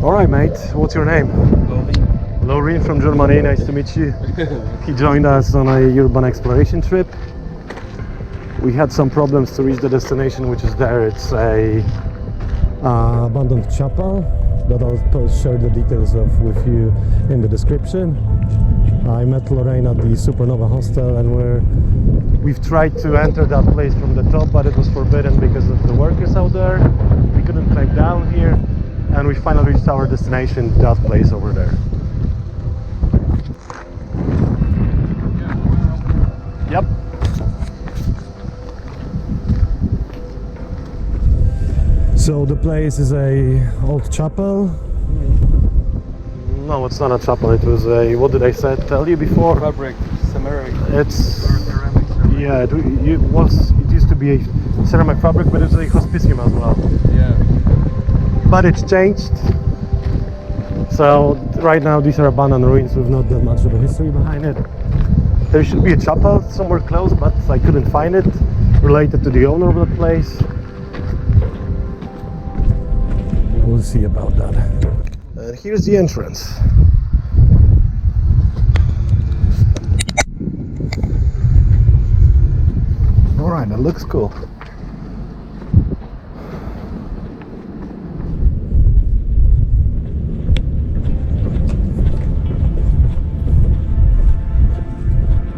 Alright mate, what's your name? Laurin. Laurin from Germany, nice to meet you. He joined us on a urban exploration trip. We had some problems to reach the destination, which is there. It's a abandoned chapel that I'll share the details of with you in the description. I met Laurin at the Supernova hostel, and we've tried to enter that place from the top, but it was forbidden because of the workers out there. We couldn't climb down here, and we finally reached our destination, that place over there. Yep. So the place is a old chapel. No, it's not a chapel. It was a, what did I tell you before? Fabrica Ceramica. It's yeah. It used to be a ceramic fabric, but it's a hospicium as well. Yeah. But it's changed. So right now these are abandoned ruins with not that much of a history behind it. There should be a chapel somewhere close, but I couldn't find it related to the owner of the place. We'll see about that. And here's the entrance. Alright, that looks cool.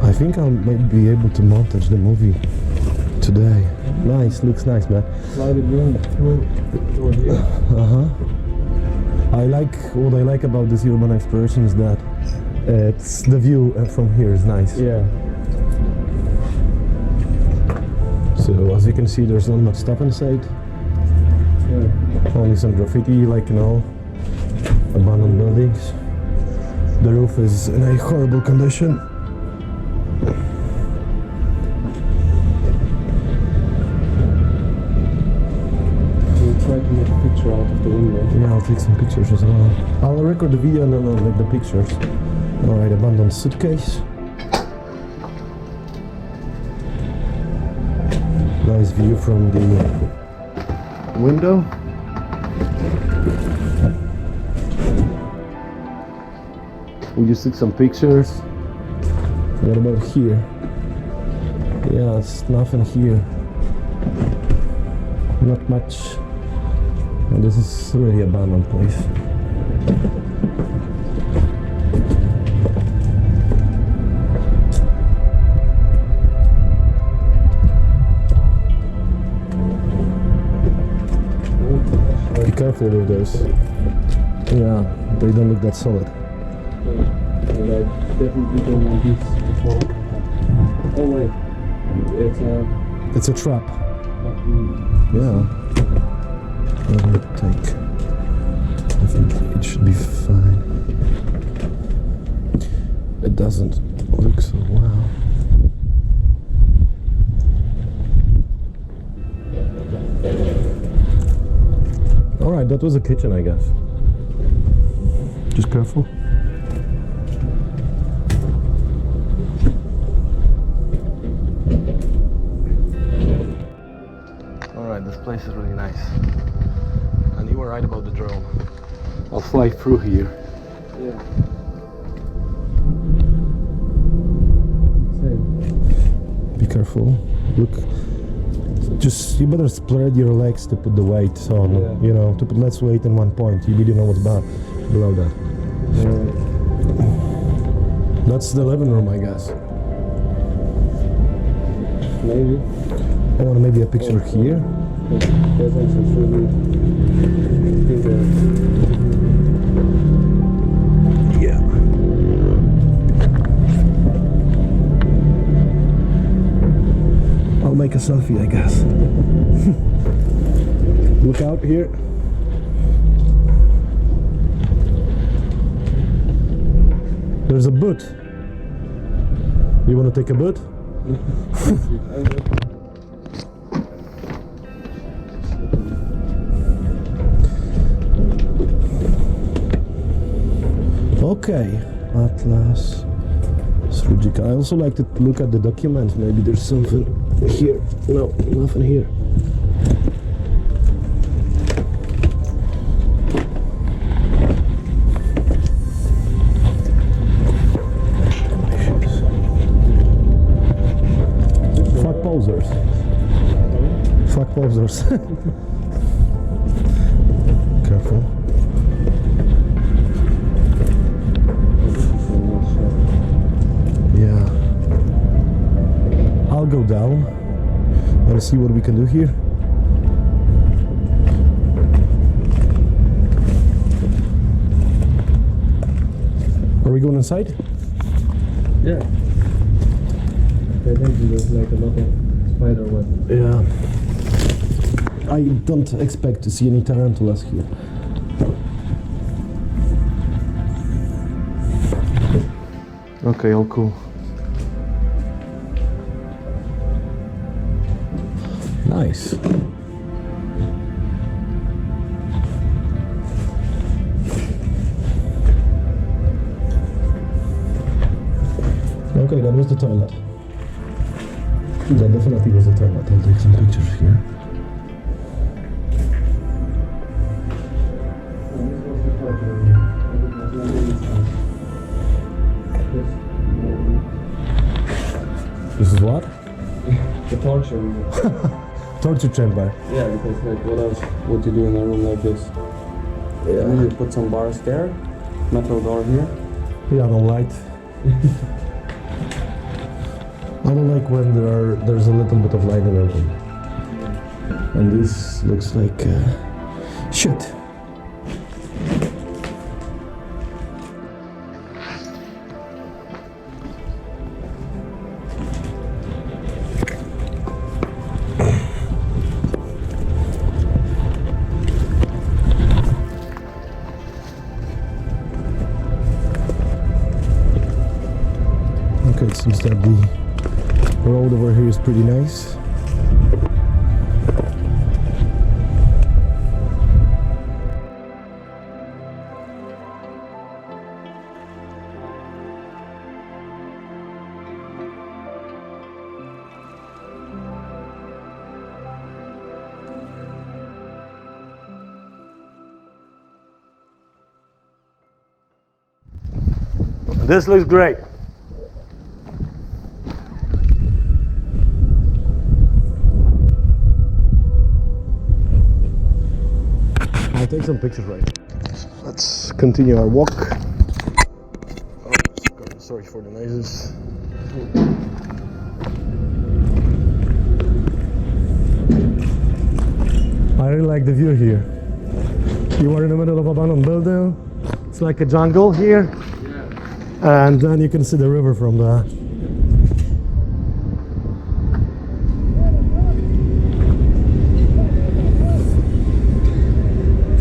I think I might be able to montage the movie today. Nice, looks nice, man. Lighted room over here. What I like about this urban exploration is that it's the view from here is nice. Yeah. So as you can see, there's not much stuff inside. Yeah. Only some graffiti, like, you know, abandoned buildings. The roof is in a horrible condition. Try to make a picture out of the window. Yeah, I'll take some pictures as well. I'll record the video and then I'll make the pictures. Alright, abandoned suitcase. Nice view from the window. We just took some pictures. What about here? Yeah, it's nothing here. Not much. And this is really abandoned place. Be careful with those. Yeah, they don't look that solid. And I definitely don't want this before. Oh wait, it's a trap. Yeah. Let me take. I think it should be fine. It doesn't look so well. Alright, that was a kitchen, I guess. Just careful. Alright, this place is really nice. And you were right about the drone. I'll fly through here. yeah. Be careful. Look. Just, you better spread your legs to put the weight on, Yeah. you know, to put less weight in one point. You really know what's below that. That's the living room, I guess. Maybe. I want maybe a picture here. There's actually really Yeah. take a selfie, I guess. Look out here. There's a boot. You want to take a boot? Okay, Atlas, Surgical. I also like to look at the documents. Maybe there's something here. No, nothing here. Fuck posers. Fuck posers. Careful. Yeah. I'll go down and see what we can do here. Are we going inside? Yeah. I think there's like a lot of spider web. Yeah. I don't expect to see any tarantulas here. Okay, all cool. Nice. Okay, that was the toilet. That definitely was the toilet. I'll take some pictures here. This is what? The torture room. Torture chamber. Yeah, because like what else would you do in a room like this? Yeah. You put some bars there, metal door here. Yeah, I don't like. I don't like when there's a little bit of light in the room. And this looks like shit. Okay, it seems that the road over here is pretty nice. This looks great. I'll take some pictures right now. Let's continue our walk. Oh, sorry for the noises. I really like the view here. You are in the middle of an abandoned building. It's like a jungle here. And then you can see the river from there.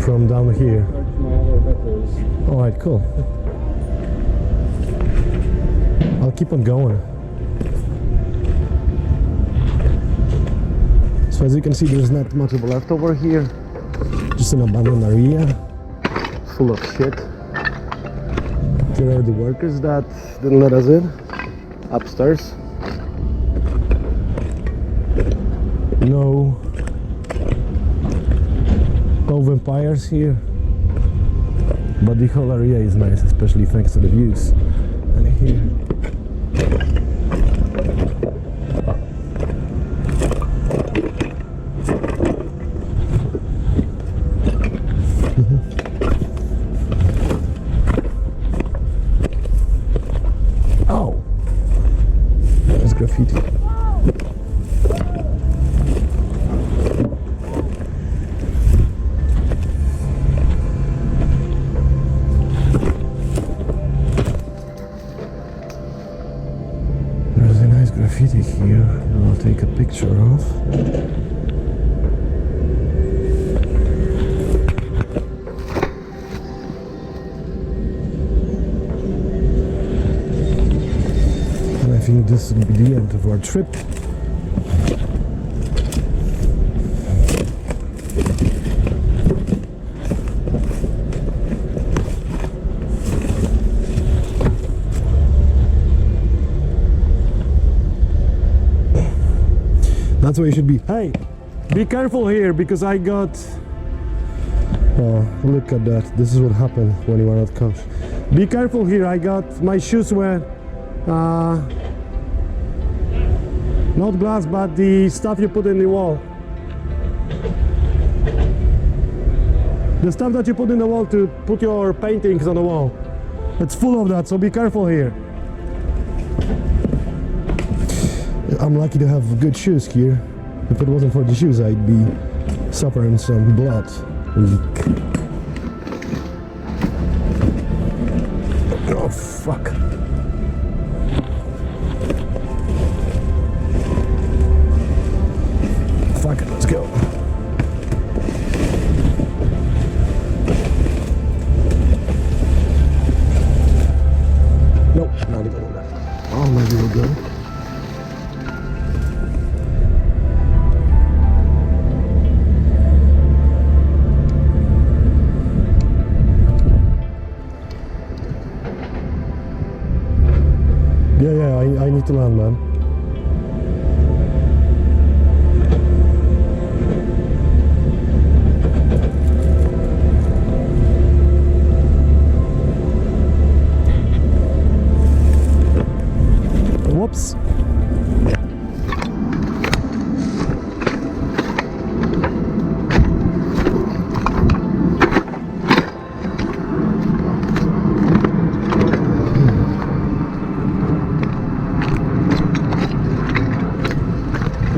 From down here. Alright, cool. I'll keep on going. So as you can see, there's not much of left over here. Just an abandoned area full of shit. There are the workers that didn't let us in upstairs. No vampires here, but the whole area is nice, especially thanks to the views. And here, oh, there's graffiti. graffiti here. I'll take a picture of. And I think this will be the end of our trip. That's where you should be. Hey, be careful here because I got... Oh, look at that. This is what happened when you are not cautious. Be careful here. I got... My shoes were... not glass, but the stuff you put in the wall. The stuff that you put in the wall to put your paintings on the wall. It's full of that, so be careful here. I'm lucky to have good shoes here. If it wasn't for the shoes, I'd be suffering some blood leak. Oh, fuck. Fuck it, let's go. Nope, not even on that. Oh, maybe we'll go. Yeah, I need to land, man. Whoops.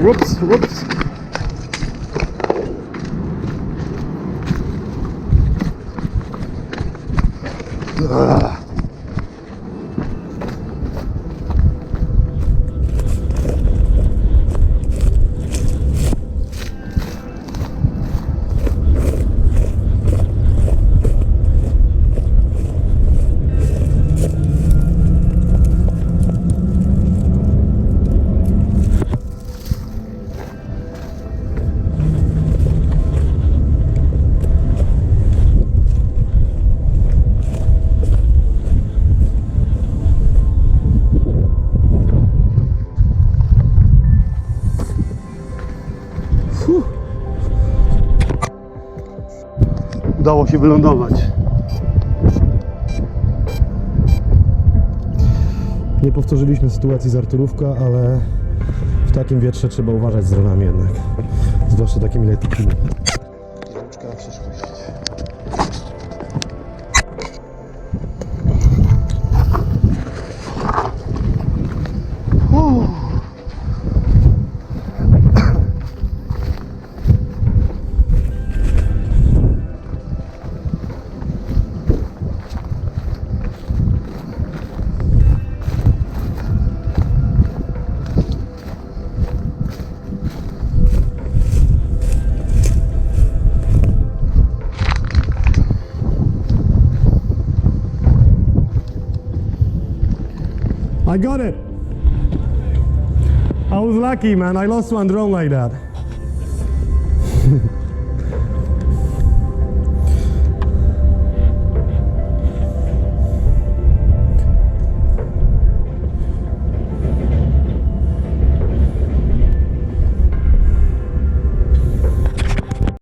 Whoops, whoops. Ugh. Udało się wylądować. Nie powtórzyliśmy sytuacji z Arturówka, ale w takim wietrze trzeba uważać z dronami jednak. Zwłaszcza takimi lekkimi. Rączka na przyszłość. I got it. I was lucky, man. I lost one drone like that.